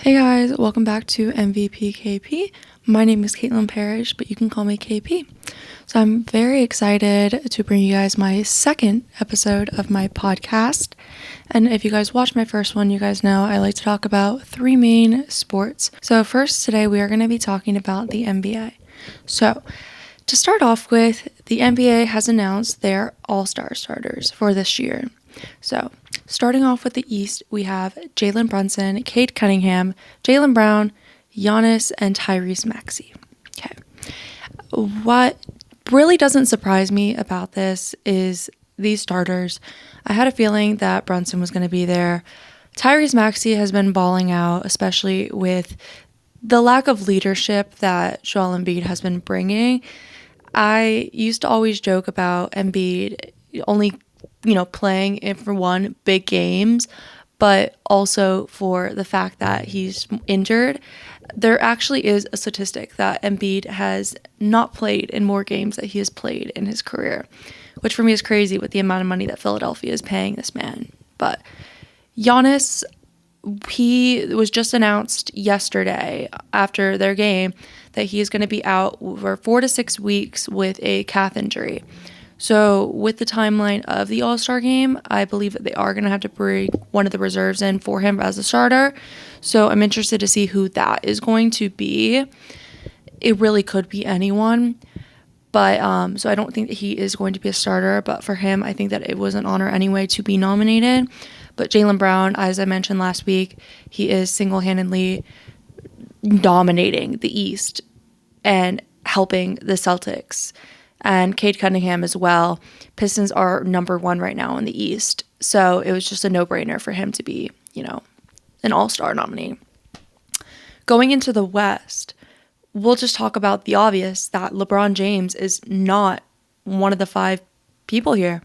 Hey guys, welcome back to MVP KP. My name is Caitlin Parrish, but you can call me KP. So I'm very excited to bring you guys my second episode of my podcast. And if you guys watched my first one, you guys know I like to talk about three main sports. So first today we are going to be talking about the NBA. So to start off with, the NBA has announced their All-Star starters for this year. So starting off with the East, we have Jalen Brunson, Cade Cunningham, Jaylen Brown, Giannis, and Tyrese Maxey. Okay. What really doesn't surprise me about this is these starters. I had a feeling that Brunson was going to be there. Tyrese Maxey has been balling out, especially with the lack of leadership that Joel Embiid has been bringing. I used to always joke about Embiid only playing in for one big games, but also for the fact that he's injured. There actually is a statistic that Embiid has not played in more games that he has played in his career, which for me is crazy with the amount of money that Philadelphia is paying this man. But Giannis, he was just announced yesterday after their game that he is going to be out for 4 to 6 weeks with a calf injury. So with the timeline of the All-Star game, I believe that they are going to have to bring one of the reserves in for him as a starter. So I'm interested to see who that is going to be. It really could be anyone. But so I don't think that he is going to be a starter. But for him, I think that it was an honor anyway to be nominated. But Jaylen Brown, as I mentioned last week, he is single-handedly dominating the East and helping the Celtics. And Cade Cunningham as well. Pistons are number one right now in the East. So it was just a no-brainer for him to be, an all-star nominee. Going into the West, we'll just talk about the obvious that LeBron James is not one of the 5 people here.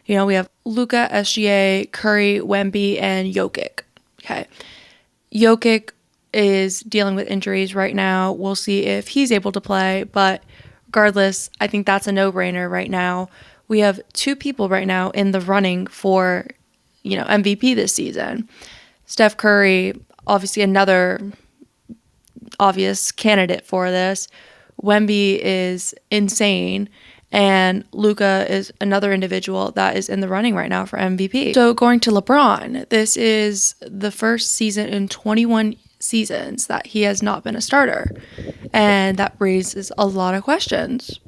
We have Luka, SGA, Curry, Wemby, and Jokic. Okay. Jokic is dealing with injuries right now. We'll see if he's able to play, but regardless, I think that's a no-brainer right now. We have 2 people right now in the running for, MVP this season. Steph Curry, obviously another obvious candidate for this. Wemby is insane. And Luka is another individual that is in the running right now for MVP. So going to LeBron, this is the first season in 21 seasons that he has not been a starter. And that raises a lot of questions.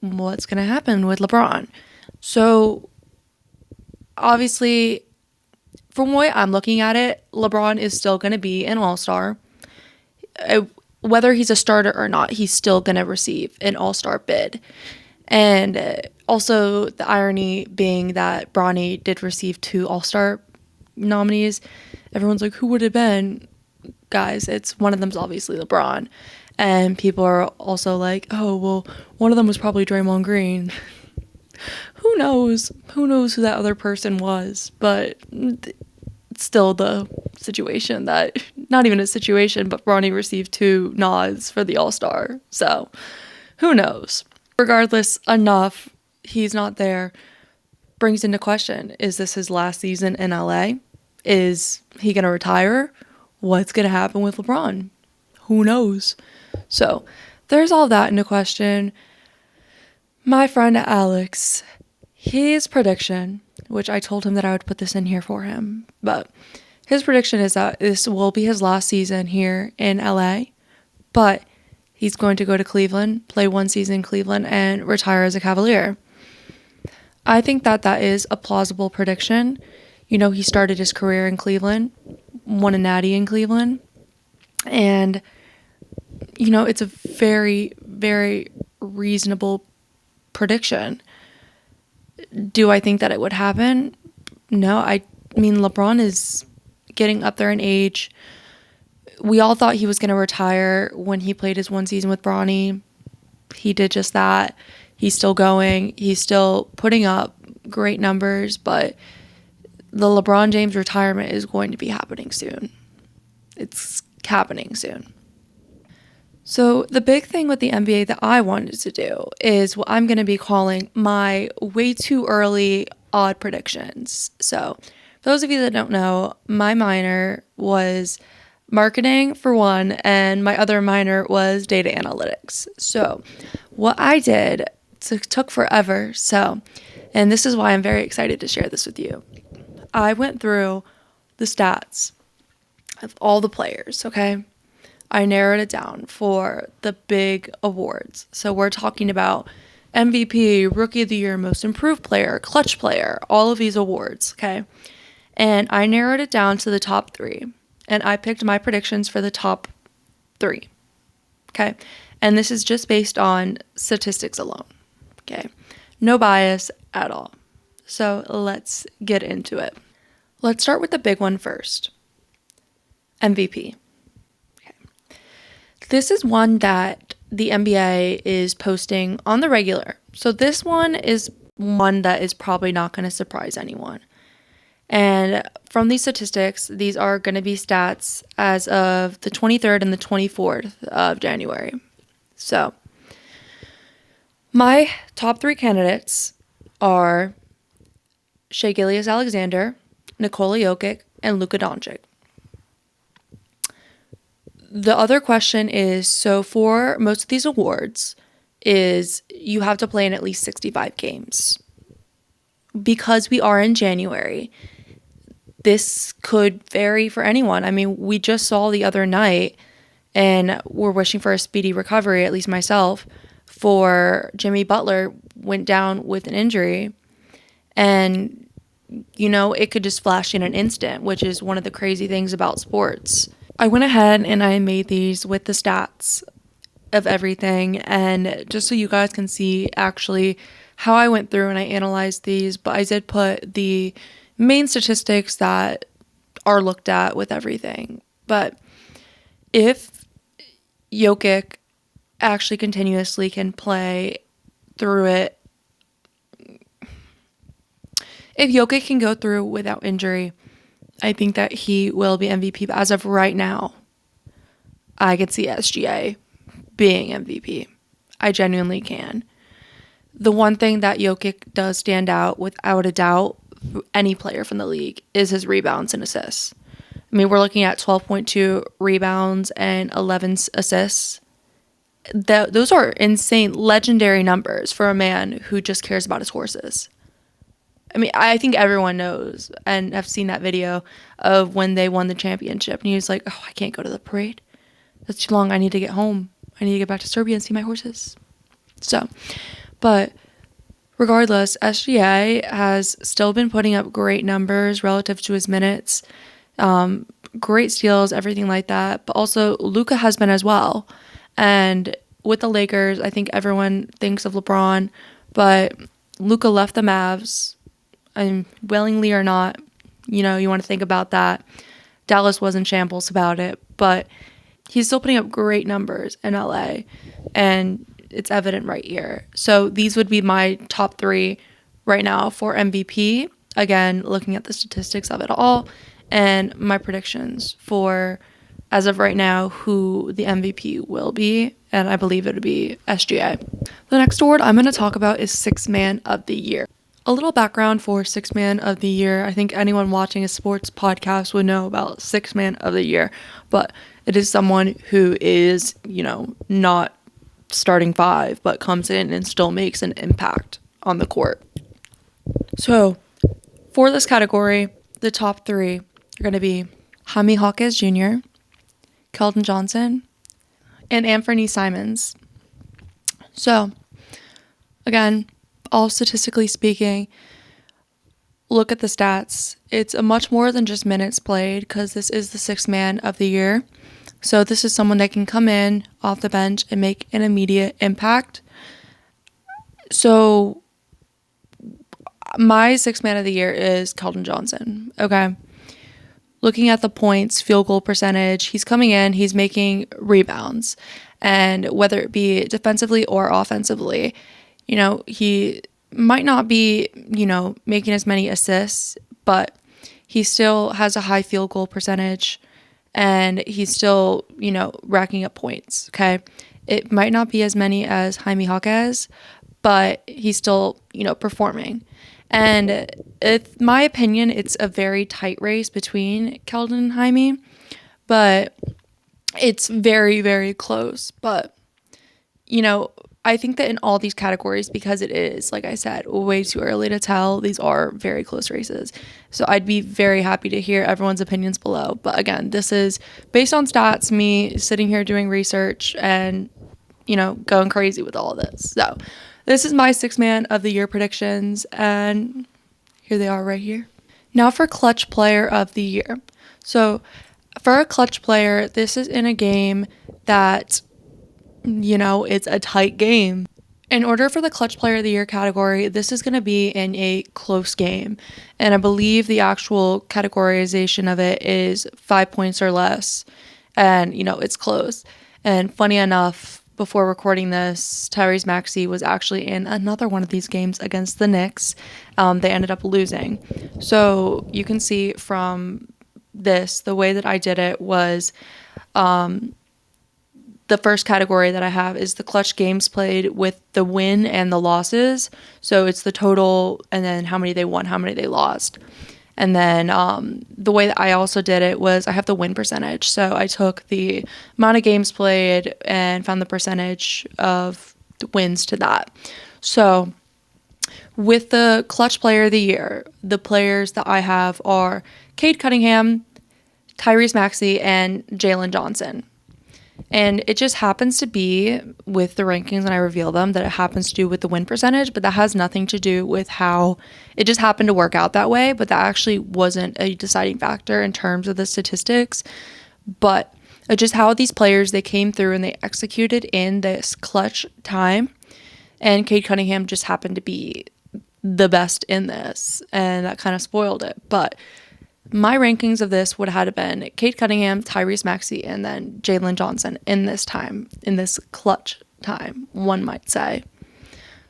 What's going to happen with LeBron? So obviously, from the way I'm looking at it, LeBron is still going to be an all-star. Whether he's a starter or not, he's still going to receive an all-star bid. And also the irony being that Bronny did receive 2 all-star nominees. Everyone's like, who would it have been? Guys, it's one of them's obviously LeBron. And people are also like, oh, well, one of them was probably Draymond Green. Who knows? Who knows who that other person was? But it's still the situation that, not even a situation, but Bronny received 2 nods for the All-Star. So who knows? Regardless, enough, he's not there. Brings into question, is this his last season in LA? Is he going to retire? What's going to happen with LeBron? Who knows? So there's all that into question. My friend Alex, his prediction, which I told him that I would put this in here for him, but his prediction is that this will be his last season here in LA, but he's going to go to Cleveland, play 1 season in Cleveland, and retire as a Cavalier. I think that that is a plausible prediction. He started his career in Cleveland, won a natty in Cleveland, and, it's a very, very reasonable prediction. Do I think that it would happen? No, I mean, LeBron is getting up there in age. We all thought he was going to retire when he played his 1 season with Bronny. He did just that. He's still going. He's still putting up great numbers, but the LeBron James retirement is going to be happening soon. It's happening soon. So the big thing with the NBA that I wanted to do is what I'm going to be calling my way too early odd predictions. So for those of you that don't know, my minor was marketing for one, and my other minor was data analytics. So what I did, took forever. And this is why I'm very excited to share this with you. I went through the stats of all the players, okay? I narrowed it down for the big awards. So we're talking about MVP, Rookie of the Year, Most Improved Player, Clutch Player, all of these awards, okay? And I narrowed it down to the top 3. And I picked my predictions for the top 3, okay? And this is just based on statistics alone, okay? No bias at all. So let's get into it. Let's start with the big one first. MVP. Okay. This is one that the NBA is posting on the regular. So this one is one that is probably not going to surprise anyone. And from these statistics, these are going to be stats as of the 23rd and the 24th of January. So my top 3 candidates are Shai Gilgeous-Alexander, Nikola Jokic, and Luka Doncic. The other question is, so for most of these awards, is you have to play in at least 65 games. Because we are in January, this could vary for anyone. I mean, we just saw the other night, and we're wishing for a speedy recovery, at least myself, for Jimmy Butler went down with an injury. And, it could just flash in an instant, which is one of the crazy things about sports. I went ahead and I made these with the stats of everything, and just so you guys can see actually how I went through and I analyzed these, but I did put the main statistics that are looked at with everything. But if Jokic actually continuously can play through it, if Jokic can go through without injury, I think that he will be MVP. But as of right now, I could see SGA being MVP. I genuinely can. The one thing that Jokic does stand out without a doubt, any player from the league, is his rebounds and assists. I mean, we're looking at 12.2 rebounds and 11 assists. Those are insane, legendary numbers for a man who just cares about his horses. I mean, I think everyone knows and have seen that video of when they won the championship. And he was like, oh, I can't go to the parade. That's too long. I need to get home. I need to get back to Serbia and see my horses. So, but regardless, SGA has still been putting up great numbers relative to his minutes. Great steals, everything like that. But also, Luka has been as well. And with the Lakers, I think everyone thinks of LeBron. But Luka left the Mavs. And willingly or not, you want to think about that. Dallas was in shambles about it, but he's still putting up great numbers in LA, and it's evident right here. So these would be my top 3 right now for MVP. Again, looking at the statistics of it all, and my predictions for, as of right now, who the MVP will be, and I believe it would be SGA. The next award I'm going to talk about is Sixth Man of the Year. A little background for Sixth Man of the Year. I think anyone watching a sports podcast would know about Sixth Man of the Year, but it is someone who is, not starting 5, but comes in and still makes an impact on the court. So for this category, the top 3 are going to be Jaime Jaquez Jr., Keldon Johnson, and Anthony Simons. So again, all statistically speaking, look at the stats. It's a much more than just minutes played, because this is the Sixth Man of the Year. So this is someone that can come in off the bench and make an immediate impact. So my Sixth Man of the Year is Keldon Johnson. Okay. Looking at the points, field goal percentage, he's coming in, he's making rebounds. And whether it be defensively or offensively, he might not be, making as many assists, but he still has a high field goal percentage, and he's still, racking up points, okay? It might not be as many as Jaime Jaquez, but he's still, performing. And in my opinion, it's a very tight race between Keldon and Jaime, but it's very, very close. But, I think that in all these categories, because it is, like I said, way too early to tell, these are very close races. So I'd be very happy to hear everyone's opinions below. But again, this is based on stats, me sitting here doing research and, going crazy with all of this. So this is my 6-man of the year predictions, and here they are right here. Now for clutch player of the year. So for a clutch player, this is in a game that, it's a tight game. In order for the clutch player of the year category, this is going to be in a close game. And I believe the actual categorization of it is 5 points or less. And, it's close. And funny enough, before recording this, Tyrese Maxey was actually in another one of these games against the Knicks. They ended up losing. So you can see from this, the way that I did it was the first category that I have is the clutch games played with the win and the losses. So it's the total and then how many they won, how many they lost. And then the way that I also did it was I have the win percentage. So I took the amount of games played and found the percentage of wins to that. So with the clutch player of the year, the players that I have are Cade Cunningham, Tyrese Maxey, and Jalen Johnson. And it just happens to be with the rankings when I reveal them that it happens to do with the win percentage, but that has nothing to do with how it just happened to work out that way. But that actually wasn't a deciding factor in terms of the statistics, but just how these players, they came through and they executed in this clutch time. And Cade Cunningham just happened to be the best in this, and that kind of spoiled it. But my rankings of this would have been Cade Cunningham, Tyrese Maxey, and then Jalen Johnson in this time, in this clutch time, one might say.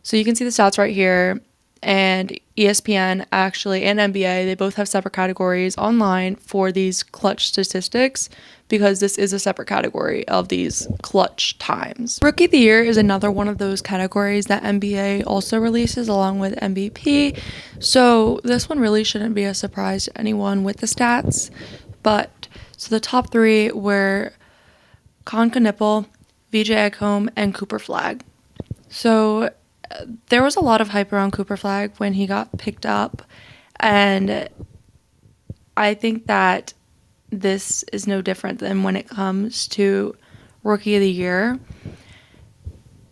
So you can see the stats right here. And ESPN actually and NBA, they both have separate categories online for these clutch statistics because this is a separate category of these clutch times. Rookie of the Year is another one of those categories that NBA also releases along with MVP. So this one really shouldn't be a surprise to anyone with the stats. But so the top 3 were Con Knipple, VJ Ekholm, and Cooper Flagg. So there was a lot of hype around Cooper Flagg when he got picked up, and I think that this is no different than when it comes to Rookie of the Year.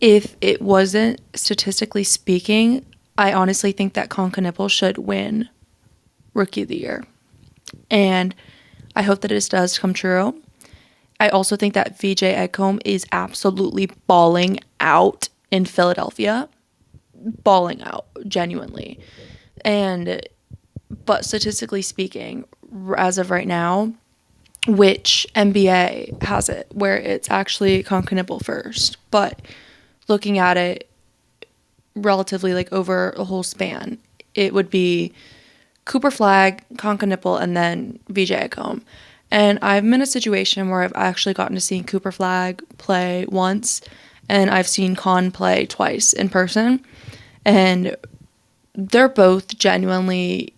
If it wasn't statistically speaking, I honestly think that Con Knipple should win Rookie of the Year, and I hope that this does come true. I also think that VJ Ekholm is absolutely balling out in Philadelphia. Balling out, genuinely. But statistically speaking, as of right now, which NBA has it, where it's actually Con Knipple first. But looking at it relatively like over a whole span, it would be Cooper Flagg, Con Knipple, and then VJ Ekholm. And I'm in a situation where I've actually gotten to see Cooper Flagg play once, and I've seen Con play twice in person. And they're both genuinely,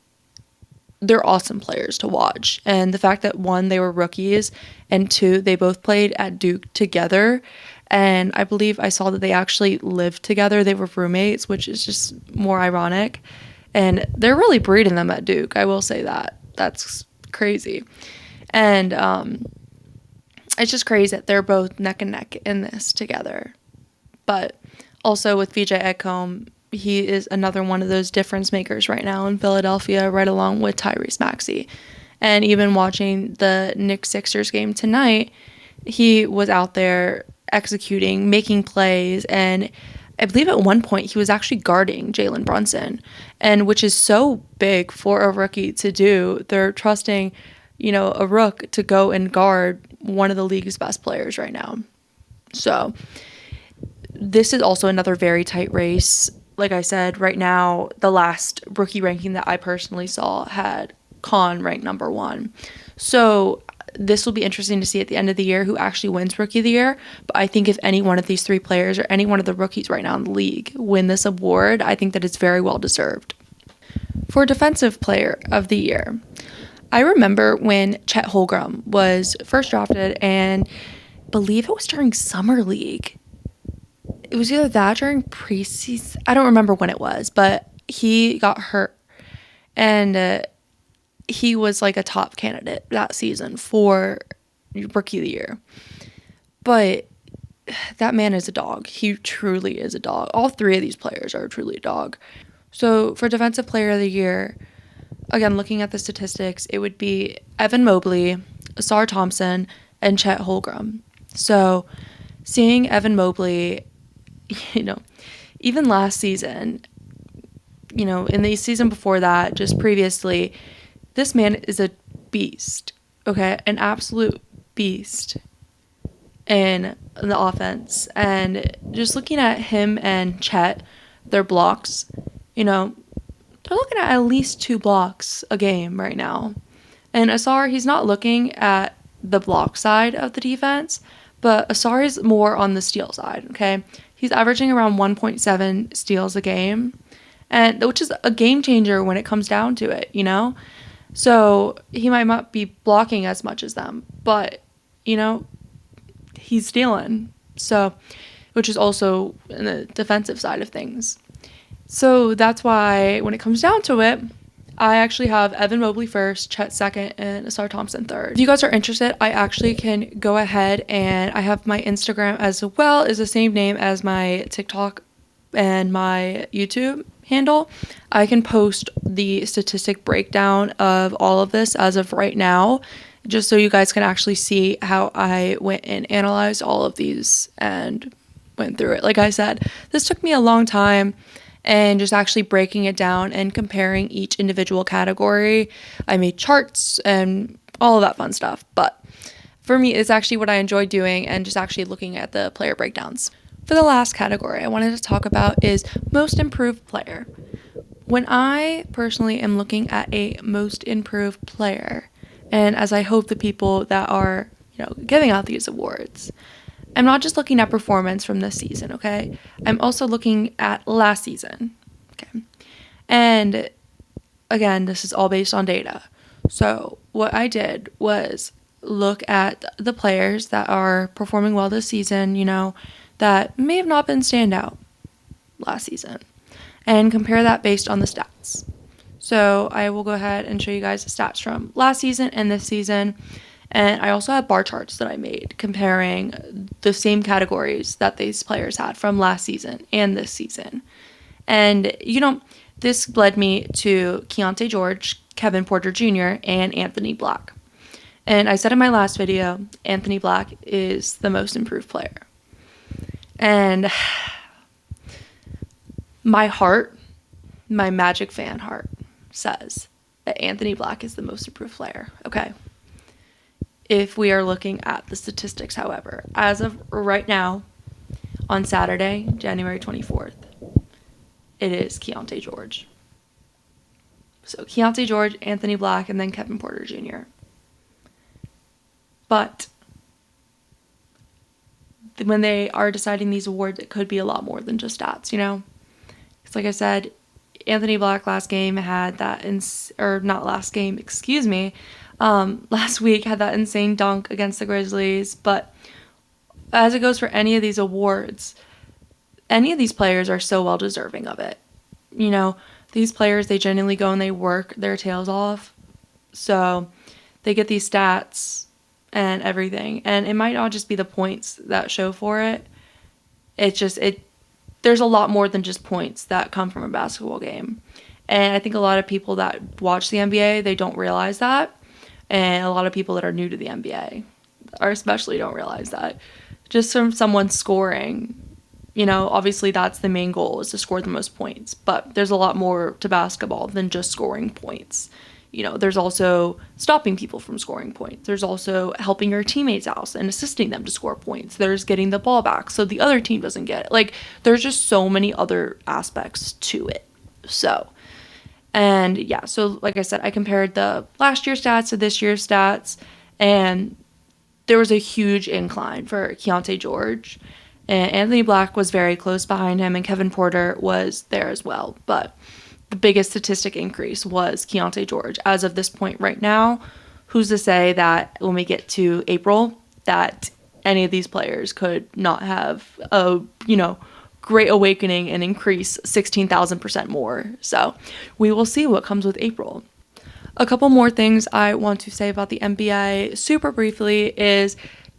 they're awesome players to watch. And the fact that 1, they were rookies, and 2, they both played at Duke together. And I believe I saw that they actually lived together. They were roommates, which is just more ironic. And they're really breeding them at Duke. I will say that. That's crazy. And it's just crazy that they're both neck and neck in this together. But also with VJ Ekholm, he is another one of those difference makers right now in Philadelphia, right along with Tyrese Maxey. And even watching the Knicks-Sixers game tonight, he was out there executing, making plays, and I believe at one point he was actually guarding Jalen Brunson, and which is so big for a rookie to do. They're trusting, a rook to go and guard one of the league's best players right now. So this is also another very tight race. Like I said, right now, the last rookie ranking that I personally saw had Con ranked number 1. So this will be interesting to see at the end of the year who actually wins Rookie of the Year. But I think if any one of these 3 players or any one of the rookies right now in the league win this award, I think that it's very well deserved. For Defensive Player of the Year, I remember when Chet Holmgren was first drafted, and believe it was during Summer League. It was either that during preseason. I don't remember when it was, but he got hurt, and he was like a top candidate that season for Rookie of the Year. But that man is a dog. He truly is a dog. All three of these players are truly a dog. So for Defensive Player of the Year, again, looking at the statistics, it would be Evan Mobley, Asar Thompson, and Chet Holmgren. So seeing Evan Mobley, even last season, in the season before that, just previously, this man is a beast, okay? An absolute beast in the offense. And just looking at him and Chet, their blocks, they're looking at least 2 blocks a game right now. And Asar, he's not looking at the block side of the defense, but Asar is more on the steal side, okay? He's averaging around 1.7 steals a game, and which is a game changer when it comes down to it, So he might not be blocking as much as them, but, he's stealing. So, which is also in the defensive side of things. So that's why when it comes down to it, I actually have Evan Mobley first, Chet second, and Asar Thompson third. If you guys are interested, I actually can go ahead, and I have my Instagram as well, is the same name as my TikTok and my YouTube handle. I can post the statistic breakdown of all of this as of right now, just so you guys can actually see how I went and analyzed all of these and went through it. Like I said, this took me a long time, and just actually breaking it down and comparing each individual category. I made charts and all of that fun stuff. But for me, it's actually what I enjoy doing, and just actually looking at the player breakdowns. For the last category I wanted to talk about is most improved player. When I personally am looking at a most improved player, and as I hope the people that are, giving out these awards, I'm not just looking at performance from this season, okay? I'm also looking at last season, okay? And again, this is all based on data. So what I did was look at the players that are performing well this season, that may have not been standout last season, and compare that based on the stats. So I will go ahead and show you guys the stats from last season and this season. And I also have bar charts that I made comparing the same categories that these players had from last season and this season. And, this led me to Keontae George, Kevin Porter Jr., and Anthony Black. And I said in my last video, Anthony Black is the most improved player. And my heart, my Magic fan heart, says that Anthony Black is the most improved player. Okay. If we are looking at the statistics, however, as of right now, on Saturday, January 24th, it is Keontae George. So Keontae George, Anthony Black, and then Kevin Porter Jr. But when they are deciding these awards, it could be a lot more than just stats, Because like I said, Anthony Black last game had that, last week had that insane dunk against the Grizzlies. But as it goes for any of these awards, any of these players are so well deserving of it. These players, they genuinely go and they work their tails off. So they get these stats and everything. And it might not just be the points that show for it. There's a lot more than just points that come from a basketball game. And I think a lot of people that watch the NBA, they don't realize that. And a lot of people that are new to the NBA or especially don't realize that. Just from someone scoring, obviously that's the main goal, is to score the most points. But there's a lot more to basketball than just scoring points. There's also stopping people from scoring points. There's also helping your teammates out and assisting them to score points. There's getting the ball back so the other team doesn't get it. There's just so many other aspects to it. So like I said, I compared the last year's stats to this year's stats, and there was a huge incline for Keontae George. And Anthony Black was very close behind him, and Kevin Porter was there as well. But the biggest statistic increase was Keontae George. As of this point right now, who's to say that when we get to April that any of these players could not have a, great awakening and increase 16,000% more. So we will see what comes with April. A couple more things I want to say about the NBA super briefly is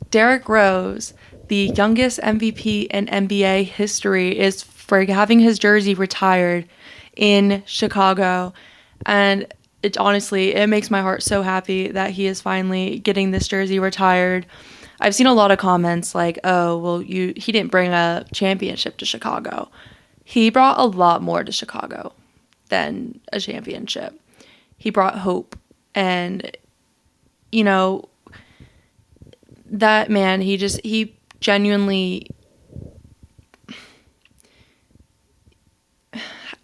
Derrick Rose, the youngest MVP in NBA history, is for having his jersey retired in Chicago. And it makes my heart so happy that he is finally getting this jersey retired. I've seen a lot of comments like, oh, well, he didn't bring a championship to Chicago. He brought a lot more to Chicago than a championship. He brought hope. And, that man, he genuinely,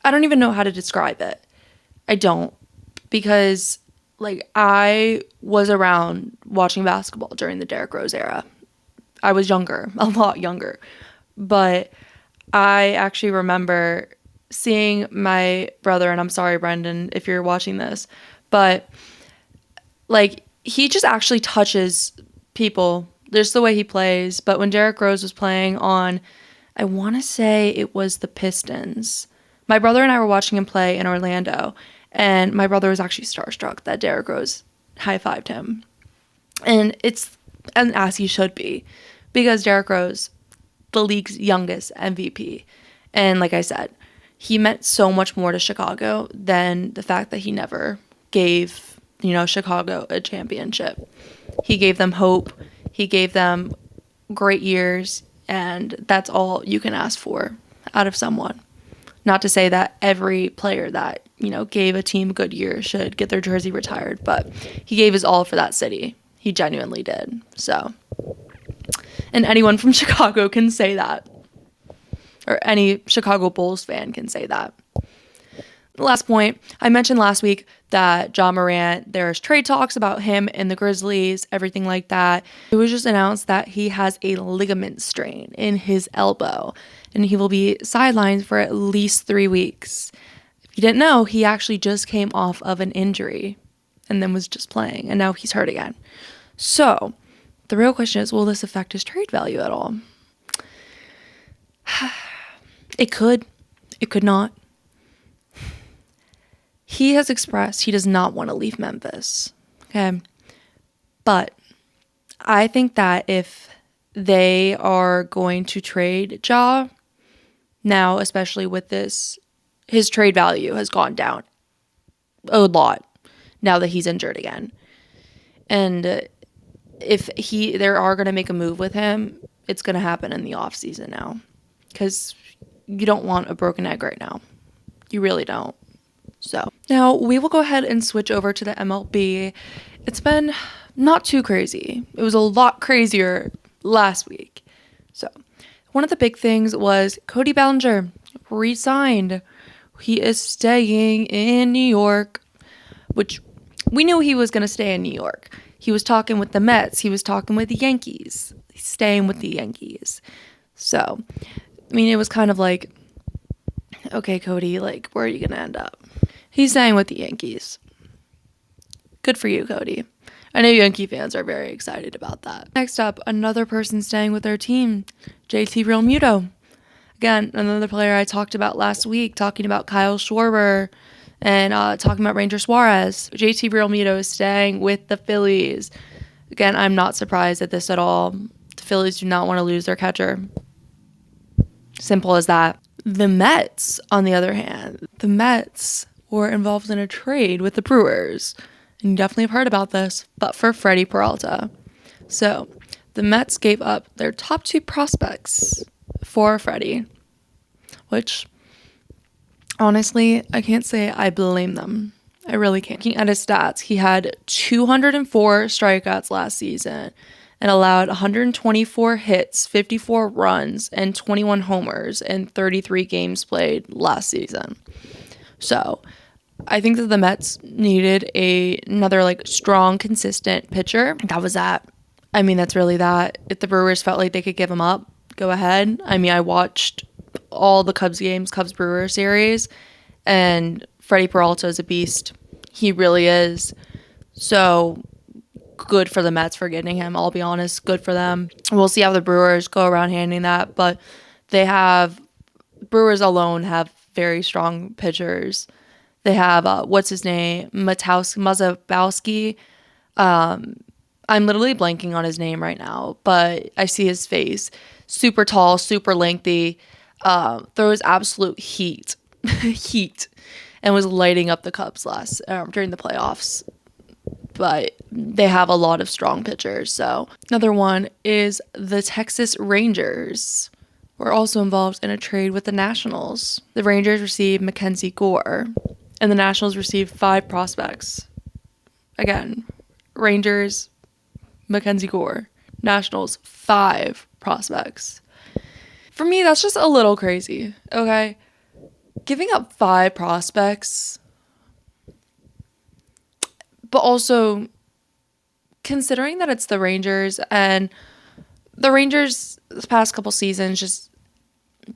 I don't even know how to describe it. I don't. Because, I was around watching basketball during the Derrick Rose era. I was younger, a lot younger. But I actually remember seeing my brother, and I'm sorry, Brendan, if you're watching this, but, he just actually touches people. There's the way he plays. But when Derrick Rose was playing on, I want to say it was the Pistons, my brother and I were watching him play in Orlando, and my brother was actually starstruck that Derrick Rose high-fived him. And as he should be, because Derrick Rose, the league's youngest MVP. And like I said, he meant so much more to Chicago than the fact that he never gave, Chicago a championship. He gave them hope. He gave them great years, and that's all you can ask for out of someone. Not to say that every player that, gave a team a good year should get their jersey retired, but he gave his all for that city. He genuinely did. So, and anyone from Chicago can say that. Or any Chicago Bulls fan can say that. Last point, I mentioned last week that Ja Morant, there's trade talks about him and the Grizzlies, everything like that. It was just announced that he has a ligament strain in his elbow, and he will be sidelined for at least 3 weeks. If you didn't know, he actually just came off of an injury and then was just playing, and now he's hurt again. So, the real question is, will this affect his trade value at all? It could. It could not. He has expressed he does not want to leave Memphis. Okay. But I think that if they are going to trade Ja, now, especially with this, his trade value has gone down a lot now that he's injured again. And if they are going to make a move with him, it's going to happen in the offseason now. Because you don't want a broken egg right now. You really don't. So now we will go ahead and switch over to the MLB. It's been not too crazy. It was a lot crazier last week. So one of the big things was Cody Bellinger re-signed. He is staying in New York, which we knew he was going to stay in New York. He was talking with the Mets. He was talking with the Yankees. He's staying with the Yankees. So, it was kind of like, okay, Cody, where are you going to end up? He's staying with the Yankees. Good for you, Cody. I know Yankee fans are very excited about that. Next up, another person staying with their team, JT Realmuto. Again, another player I talked about last week, talking about Kyle Schwarber and talking about Ranger Suarez. JT Realmuto is staying with the Phillies. Again, I'm not surprised at this at all. The Phillies do not want to lose their catcher. Simple as that. The Mets, on the other hand, were involved in a trade with the Brewers. And you definitely have heard about this, but for Freddie Peralta. So, the Mets gave up their top 2 prospects for Freddie, which, honestly, I can't say I blame them. I really can't. Looking at his stats, he had 204 strikeouts last season and allowed 124 hits, 54 runs, and 21 homers in 33 games played last season. So, I think that the Mets needed another strong, consistent pitcher. That was that. That's really that. If the Brewers felt like they could give him up, go ahead. I watched all the Cubs games, Cubs-Brewers series, and Freddie Peralta is a beast. He really is. So good for the Mets for getting him. I'll be honest, good for them. We'll see how the Brewers go around handling that, but Brewers alone have very strong pitchers. They have what's his name, Mazabowski. I'm literally blanking on his name right now, but I see his face. Super tall, super lengthy. Throws absolute heat, heat, and was lighting up the Cubs during the playoffs. But they have a lot of strong pitchers. So another one is the Texas Rangers. Were also involved in a trade with the Nationals. The Rangers received Mackenzie Gore, and the Nationals received 5 prospects. Again, Rangers, Mackenzie Gore, Nationals, 5 prospects. For me, that's just a little crazy, okay? Giving up 5 prospects, but also considering that it's the Rangers, and the Rangers this past couple seasons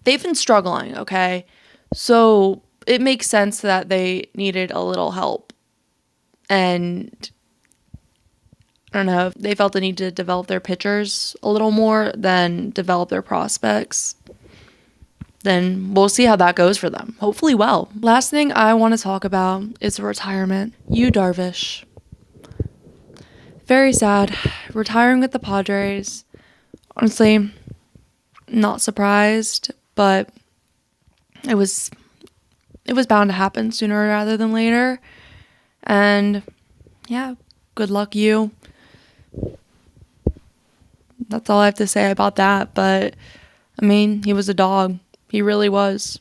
they've been struggling, okay? So it makes sense that they needed a little help. And I don't know, they felt the need to develop their pitchers a little more than develop their prospects. Then we'll see how that goes for them. Hopefully well. Last thing I want to talk about is retirement. Yu Darvish. Very sad. Retiring with the Padres. Honestly, not surprised, but it was bound to happen sooner rather than later. And yeah, good luck you. That's all I have to say about that. But I mean, he was a dog. He really was.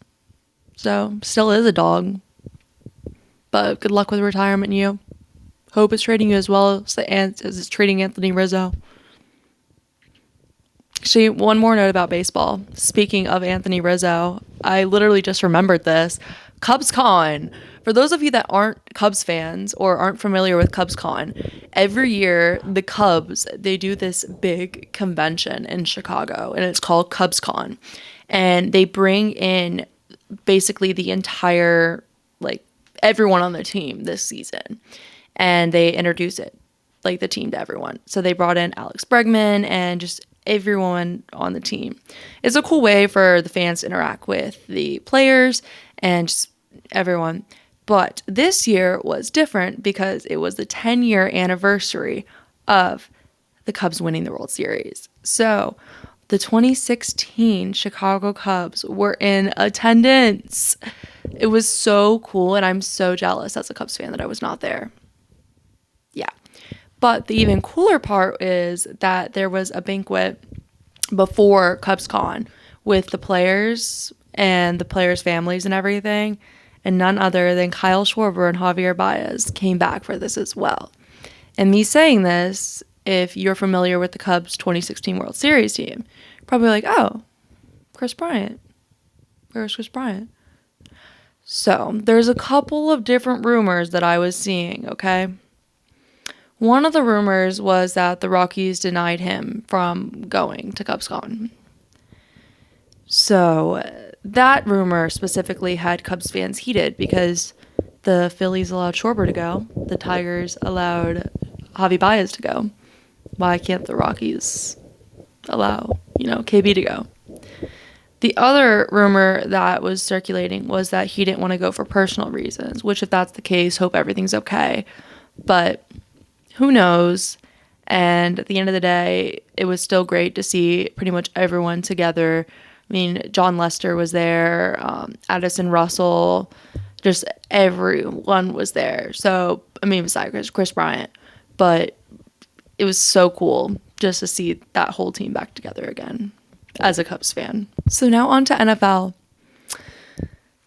So still is a dog. But good luck with retirement, you. Hope it's treating you as well as it's treating Anthony Rizzo. Actually, one more note about baseball. Speaking of Anthony Rizzo, I literally just remembered this. CubsCon. For those of you that aren't Cubs fans or aren't familiar with CubsCon, every year the Cubs, they do this big convention in Chicago, and it's called CubsCon. And they bring in basically the entire, everyone on the team this season. And they introduce it, the team to everyone. So they brought in Alex Bregman and just everyone on the team. It's a cool way for the fans to interact with the players and just everyone. But this year was different because it was the 10-year anniversary of the Cubs winning the World Series. So the 2016 Chicago Cubs were in attendance. It was so cool, and I'm so jealous as a Cubs fan that I was not there. Yeah. But the even cooler part is that there was a banquet before CubsCon with the players and the players' families and everything, and none other than Kyle Schwarber and Javier Baez came back for this as well. And me saying this, if you're familiar with the Cubs 2016 World Series team, probably like, oh, Chris Bryant. Where's Chris Bryant? So there's a couple of different rumors that I was seeing, okay? One of the rumors was that the Rockies denied him from going to CubsCon. So that rumor specifically had Cubs fans heated because the Phillies allowed Schwarber to go. The Tigers allowed Javi Baez to go. Why can't the Rockies allow, KB to go? The other rumor that was circulating was that he didn't want to go for personal reasons, which if that's the case, hope everything's okay. But who knows? And at the end of the day, it was still great to see pretty much everyone together. I mean, John Lester was there, Addison Russell, just everyone was there. So, I mean, besides Chris Bryant. But it was so cool just to see that whole team back together again as a Cubs fan. So now on to NFL.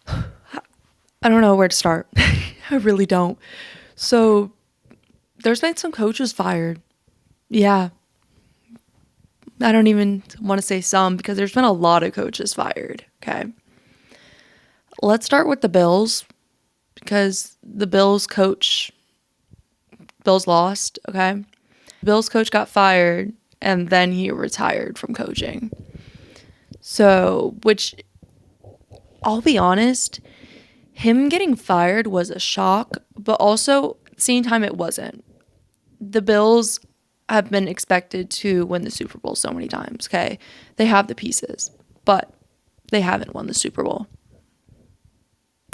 I don't know where to start. I really don't. So there's been some coaches fired. Yeah. I don't even want to say some because there's been a lot of coaches fired. Okay. Let's start with the Bills because the Bills lost. Okay. Bills coach got fired and then he retired from coaching. So, which I'll be honest, Him getting fired was a shock, but also at the same time it wasn't. The Bills have been expected to win the Super Bowl so many times, okay? They have the pieces, but they haven't won the Super Bowl.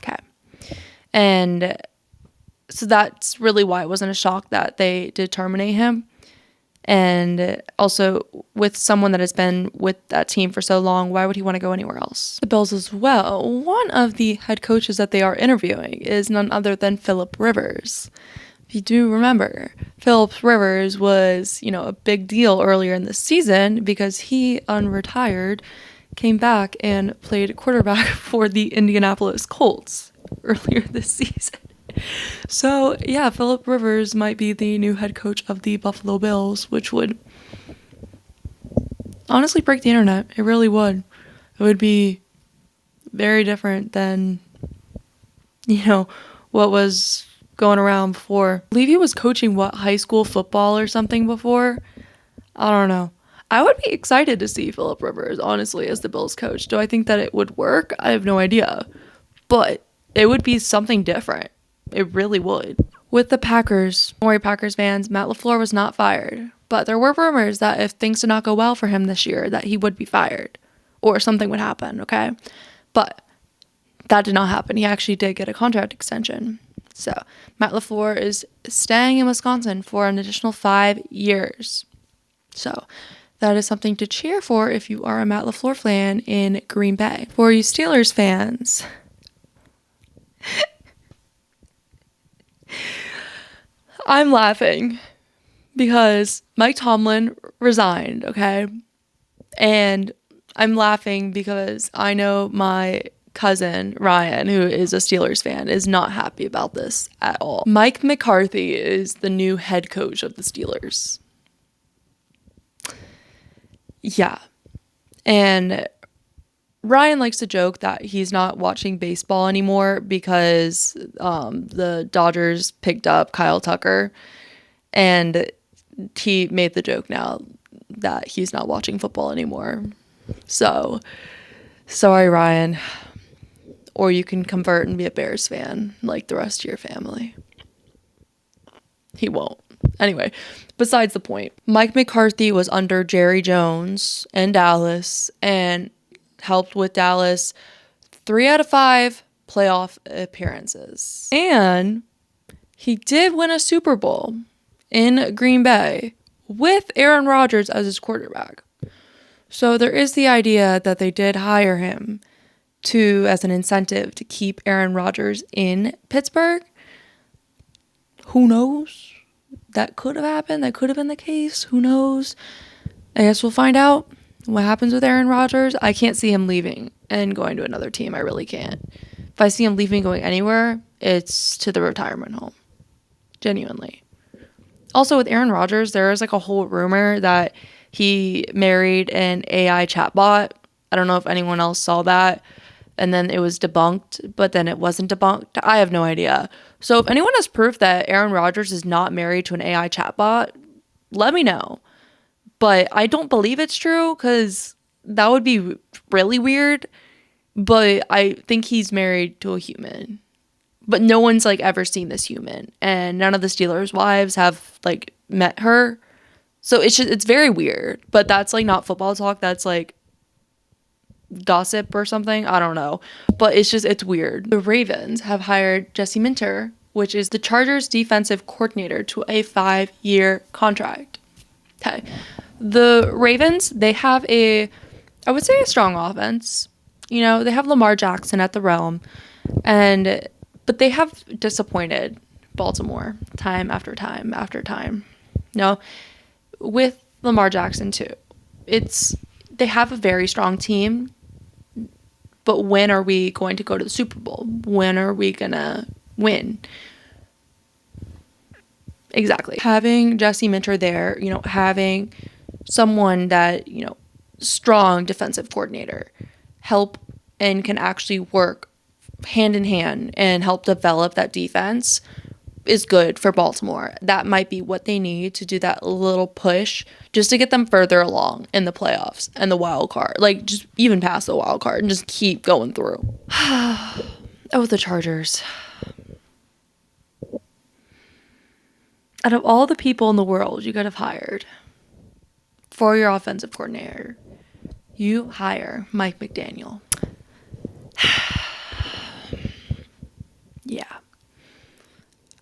Okay. And so that's really why it wasn't a shock that they did terminate him. And also, with someone that has been with that team for so long, why would he want to go anywhere else? The Bills as well. One of the head coaches that they are interviewing is none other than Phillip Rivers. If you do remember, Phillip Rivers was, a big deal earlier in the season because he unretired, came back and played quarterback for the Indianapolis Colts earlier this season. So, yeah, Phillip Rivers might be the new head coach of the Buffalo Bills, which would honestly break the internet. It really would. It would be very different than, what was going around before. I believe he was coaching, high school football or something before? I don't know. I would be excited to see Phillip Rivers, honestly, as the Bills coach. Do I think that it would work? I have no idea. But it would be something different. It really would. With the Packers, don't worry, Packers fans, Matt LaFleur was not fired. But there were rumors that if things did not go well for him this year, that he would be fired. Or something would happen, okay? But that did not happen. He actually did get a contract extension. So Matt LaFleur is staying in Wisconsin for an additional 5 years. So that is something to cheer for if you are a Matt LaFleur fan in Green Bay. For you Steelers fans, I'm laughing because Mike Tomlin resigned, okay? And I'm laughing because I know my cousin, Ryan, who is a Steelers fan, is not happy about this at all. Mike McCarthy is the new head coach of the Steelers. Yeah. And Ryan likes to joke that he's not watching baseball anymore because the Dodgers picked up Kyle Tucker, and he made the joke now that he's not watching football anymore. So, sorry, Ryan. Or you can convert and be a Bears fan like the rest of your family. He won't. Anyway, besides the point, Mike McCarthy was under Jerry Jones in Dallas and helped with Dallas 3 out of 5 playoff appearances. And he did win a Super Bowl in Green Bay with Aaron Rodgers as his quarterback. So there is the idea that they did hire him as an incentive to keep Aaron Rodgers in Pittsburgh. Who knows? That could have happened. That could have been the case. Who knows? I guess we'll find out what happens with Aaron Rodgers. I can't see him leaving and going to another team. I really can't. If I see him leaving, going anywhere, it's to the retirement home. Genuinely. Also, with Aaron Rodgers, there is a whole rumor that he married an AI chatbot. I don't know if anyone else saw that. And then it was debunked, but then it wasn't debunked. I have no idea. So if anyone has proof that Aaron Rodgers is not married to an AI chatbot, let me know. But I don't believe it's true because that would be really weird. But I think he's married to a human. But no one's ever seen this human. And none of the Steelers' wives have met her. So it's very weird. But that's not football talk. That's gossip or something. I don't know. But it's weird. The Ravens have hired Jesse Minter, which is the Chargers defensive coordinator, to a 5-year contract. Okay. The Ravens, they have I would say a strong offense. They have Lamar Jackson at the realm. But they have disappointed Baltimore time after time after time. With Lamar Jackson too. They have a very strong team. But when are we going to go to the Super Bowl? When are we going to win? Exactly. Having Jesse Minter there, having someone that, strong defensive coordinator, help and can actually work hand in hand and help develop that defense is good for Baltimore. That might be what they need to do that little push just to get them further along in the playoffs and the wild card. Just even past the wild card and just keep going through. Oh, the Chargers. Out of all the people in the world you could have hired for your offensive coordinator, you hire Mike McDaniel. Yeah.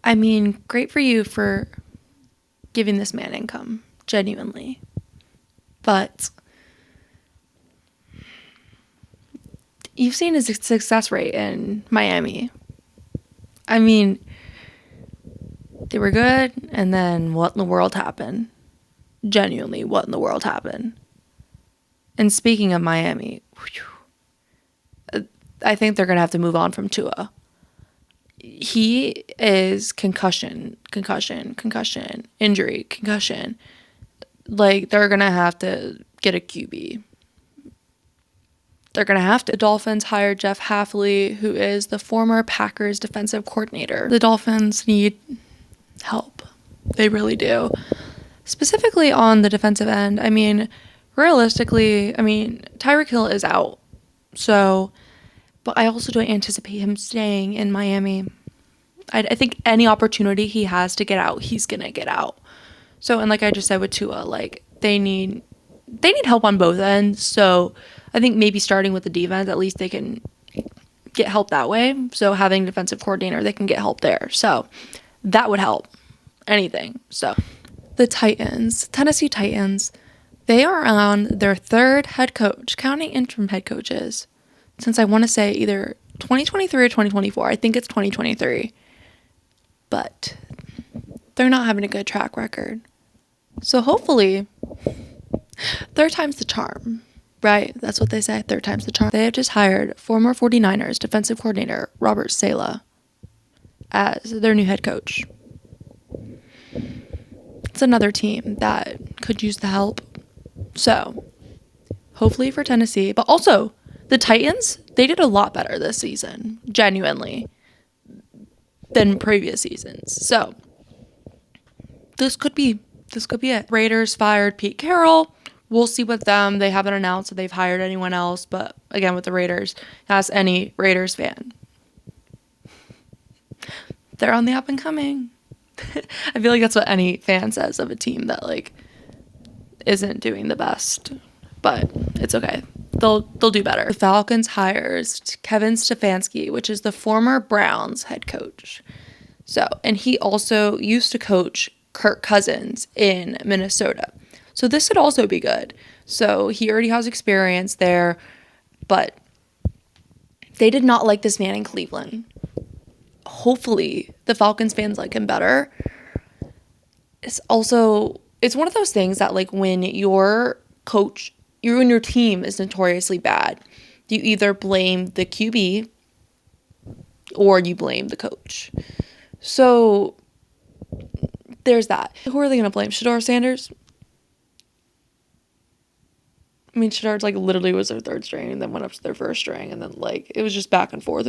I mean, great for you for giving this man income, genuinely. But you've seen his success rate in Miami. I mean, they were good, and then what in the world happened? Genuinely, what in the world happened? And speaking of Miami, I think they're going to have to move on from Tua. He is concussion, injury, concussion. Like, they're going to have to get a QB. They're going to have to. The Dolphins hired Jeff Hafley, who is the former Packers defensive coordinator. The Dolphins need help. They really do. Specifically on the defensive end, I mean, realistically, Tyreek Hill is out. So, but I also don't anticipate him staying in Miami. I think any opportunity he has to get out, he's going to get out. So, and like I just said with Tua, like, they need help on both ends. So, I think maybe starting with the defense, at least they can get help that way. So, having a defensive coordinator, they can get help there. So, that would help. Anything. So, the Tennessee Titans, they are on their third head coach, counting interim head coaches, since I want to say either 2023 or 2024. I think it's 2023. But they're not having a good track record. So hopefully, third time's the charm, right? That's what they say, third time's the charm. They have just hired former 49ers defensive coordinator Robert Saleh as their new head coach. It's another team that could use the help. So, hopefully for Tennessee. But also, the Titans, they did a lot better this season, genuinely, than previous seasons. So, this could be it. Raiders fired Pete Carroll. We'll see with them. They haven't announced that they've hired anyone else. But, again, with the Raiders, ask any Raiders fan. They're on the up and coming. I feel like that's what any fan says of a team that, like, isn't doing the best. But it's okay. They'll do better. The Falcons hires Kevin Stefanski, which is the former Browns head coach. So, and he also used to coach Kirk Cousins in Minnesota. So this could also be good. So he already has experience there, but they did not like this man in Cleveland. Hopefully the Falcons fans like him better. It's one of those things that, like, when your coach, you and your team is notoriously bad, you either blame the QB or you blame the coach. So there's that. Who are they going to blame? Shedeur Sanders? I mean, Shedeur, like, literally was their third string and then went up to their first string, and then, like, it was just back and forth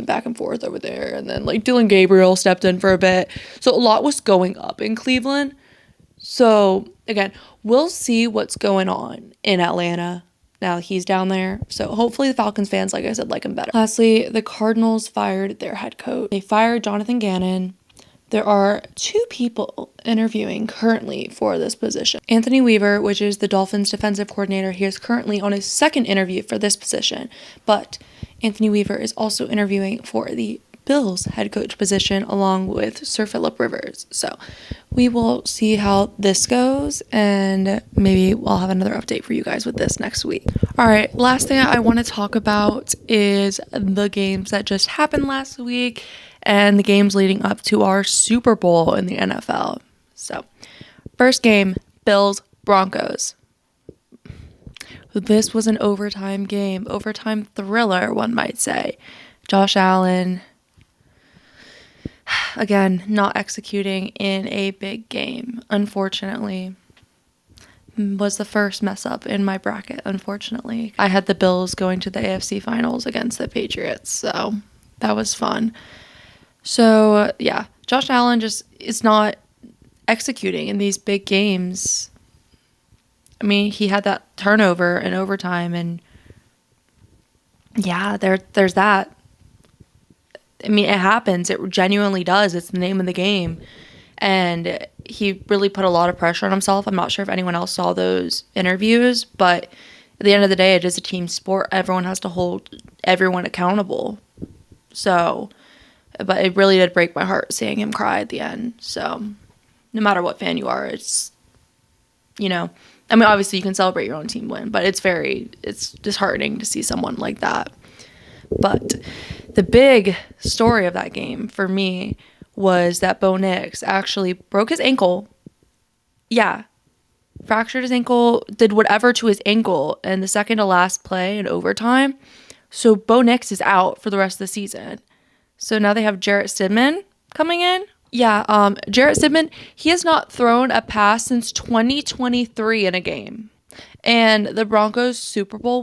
over there, and then, like, Dylan Gabriel stepped in for a bit. So a lot was going up in Cleveland. So, again, we'll see what's going on in Atlanta now that he's down there. So hopefully the Falcons fans, like I said, like him better. Lastly, the Cardinals fired their head coach. They fired Jonathan Gannon. There are 2 people interviewing currently for this position. Anthony Weaver, which is the Dolphins defensive coordinator, he is currently on his second interview for this position. But Anthony Weaver is also interviewing for the Bills head coach position along with Sir Philip Rivers. So we will see how this goes, and maybe I'll have another update for you guys with this next week. All right, last thing I want to talk about is the games that just happened last week and the games leading up to our Super Bowl in the NFL. So, first game, Bills-Broncos. This was an overtime game, overtime thriller, one might say. Josh Allen, again, not executing in a big game, unfortunately. Was the first mess up in my bracket, unfortunately. I had the Bills going to the AFC Finals against the Patriots, so that was fun. So, yeah, Josh Allen just is not executing in these big games. I mean, he had that turnover in overtime, and yeah, there's that. I mean, it happens. It genuinely does. It's the name of the game. And he really put a lot of pressure on himself. I'm not sure if anyone else saw those interviews, but at the end of the day, it is a team sport. Everyone has to hold everyone accountable. So, but it really did break my heart seeing him cry at the end. So, no matter what fan you are, it's, I mean, obviously you can celebrate your own team win, but it's disheartening to see someone like that. But the big story of that game for me was that Bo Nix actually broke his ankle. Yeah, fractured his ankle, did whatever to his ankle in the second to last play in overtime. So Bo Nix is out for the rest of the season. So now they have Jarrett Stidham coming in. Yeah, Jarrett Stidham, he has not thrown a pass since 2023 in a game. And the Broncos' Super Bowl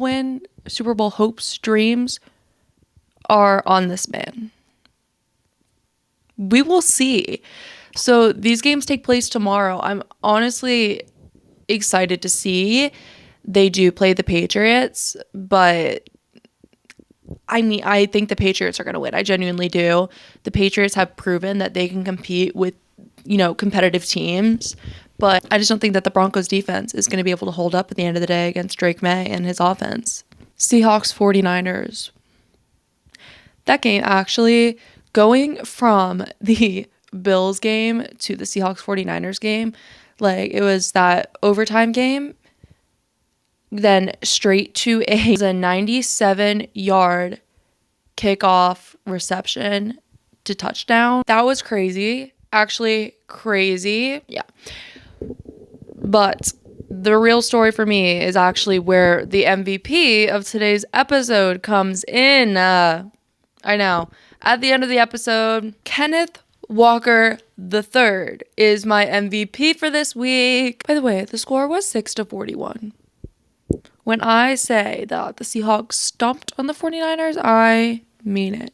hopes, dreams are on this man. We will see. So these games take place tomorrow. I'm honestly excited to see. They do play the Patriots, but I mean, I think the Patriots are going to win. I genuinely do. The Patriots have proven that they can compete with, competitive teams, but I just don't think that the Broncos defense is going to be able to hold up at the end of the day against Drake May and his offense. Seahawks 49ers. That game actually, going from the Bills game to the Seahawks 49ers game, like it was that overtime game, then straight to a 97-yard kickoff reception to touchdown. That was crazy. Actually crazy. Yeah. But the real story for me is actually where the MVP of today's episode comes in. I know. At the end of the episode, Kenneth Walker III is my MVP for this week. By the way, the score was 6-41. When I say that the Seahawks stomped on the 49ers, I mean it.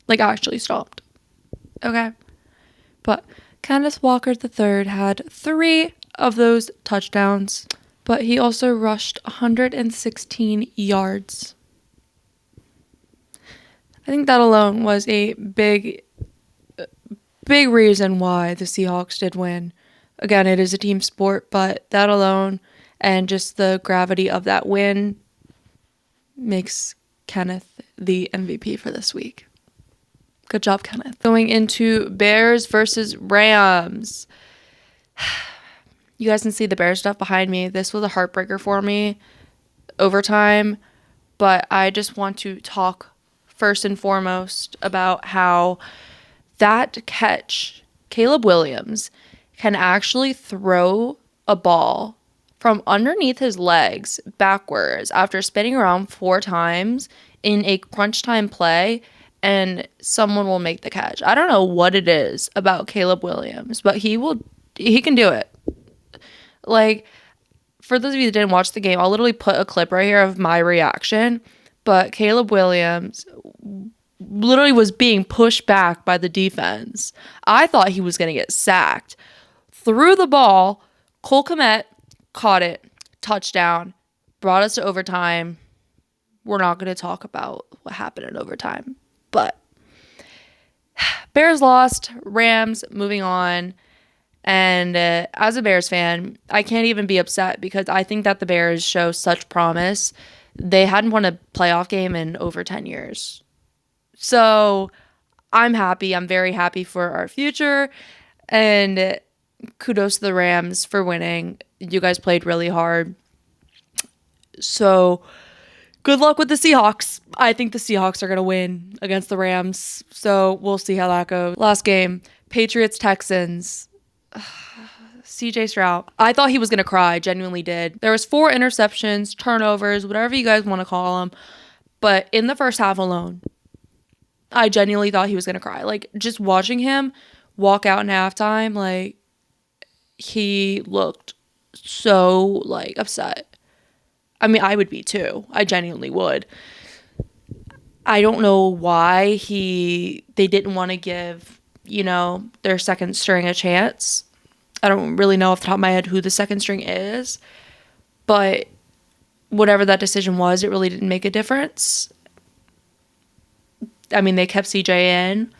Like, actually stomped. Okay? But Kenneth Walker III had 3 of those touchdowns, but he also rushed 116 yards. I think that alone was a big reason why the Seahawks did win. Again, it is a team sport, but that alone and just the gravity of that win makes Kenneth the MVP for this week. Good job, Kenneth. Going into Bears versus Rams. You guys can see the Bears stuff behind me. This was a heartbreaker for me, overtime, but I just want to talk first and foremost about how that catch, Caleb Williams can actually throw a ball from underneath his legs backwards after spinning around 4 times in a crunch time play, and someone will make the catch. I don't know what it is about Caleb Williams, but he can do it. Like, for those of you that didn't watch the game, I'll literally put a clip right here of my reaction, but Caleb Williams literally was being pushed back by the defense. I thought he was going to get sacked. Threw the ball, Cole Kmet caught it, touchdown, brought us to overtime. We're not going to talk about what happened in overtime, but Bears lost, Rams moving on. And as a Bears fan, I can't even be upset because I think that the Bears show such promise. They hadn't won a playoff game in over 10 years. So I'm happy. I'm very happy for our future. And kudos to the Rams for winning. You guys played really hard. So good luck with the Seahawks. I think the Seahawks are going to win against the Rams. So we'll see how that goes. Last game, Patriots-Texans. CJ Stroud. I thought he was going to cry. Genuinely did. There was 4 interceptions, turnovers, whatever you guys want to call them. But in the first half alone, I genuinely thought he was going to cry. Like, just watching him walk out in halftime, like, he looked so, like, upset. I mean, I would be too. I genuinely would. I don't know why they didn't want to give, their second string a chance. I don't really know off the top of my head who the second string is, but whatever that decision was, it really didn't make a difference. I mean, they kept CJ in,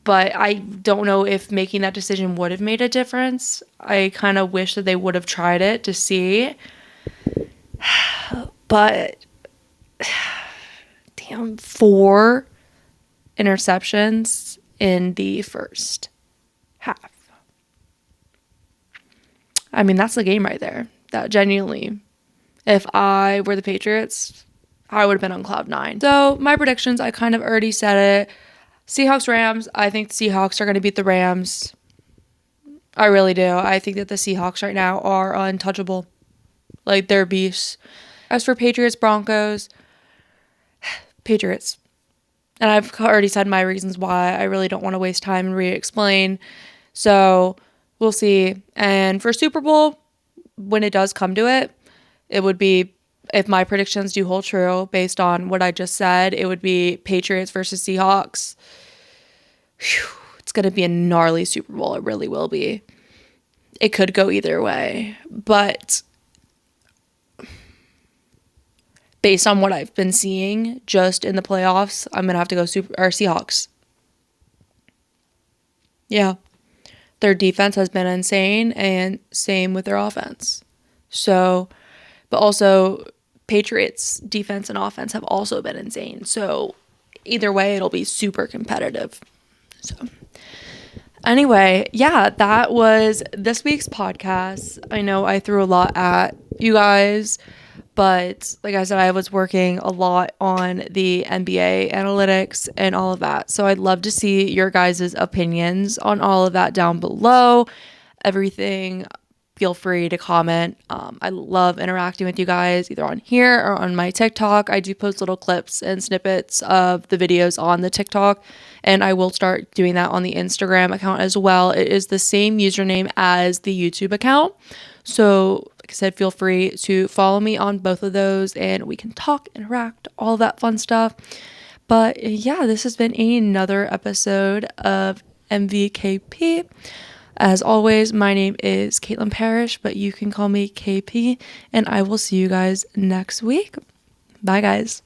but I don't know if making that decision would have made a difference. I kind of wish that they would have tried it to see. But, damn, 4 interceptions in the first half. I mean, that's the game right there. That genuinely, if I were the Patriots, I would have been on cloud 9. So my predictions, I kind of already said it. Seahawks, Rams. I think the Seahawks are going to beat the Rams. I really do. I think that the Seahawks right now are untouchable. Like, they're beasts. As for Patriots, Broncos, Patriots. And I've already said my reasons why. I really don't want to waste time and re-explain. So we'll see. And for Super Bowl, when it does come to it, it would be, if my predictions do hold true based on what I just said, it would be Patriots versus Seahawks. Whew, it's going to be a gnarly Super Bowl. It really will be. It could go either way. But based on what I've been seeing just in the playoffs, I'm going to have to go Seahawks. Yeah. Their defense has been insane, and same with their offense. So, but also Patriots defense and offense have also been insane. So either way, it'll be super competitive. So anyway, yeah, that was this week's podcast. I know I threw a lot at you guys, but like I said, I was working a lot on the NBA analytics and all of that. So I'd love to see your guys' opinions on all of that down below. Everything, feel free to comment. I love interacting with you guys either on here or on my TikTok. I do post little clips and snippets of the videos on the TikTok, and I will start doing that on the Instagram account as well. It is the same username as the YouTube account. So like I said, feel free to follow me on both of those, and we can talk, interact, all that fun stuff. But yeah, this has been another episode of MVKP. As always, my name is Caitlin Parrish, but you can call me KP, and I will see you guys next week. Bye, guys.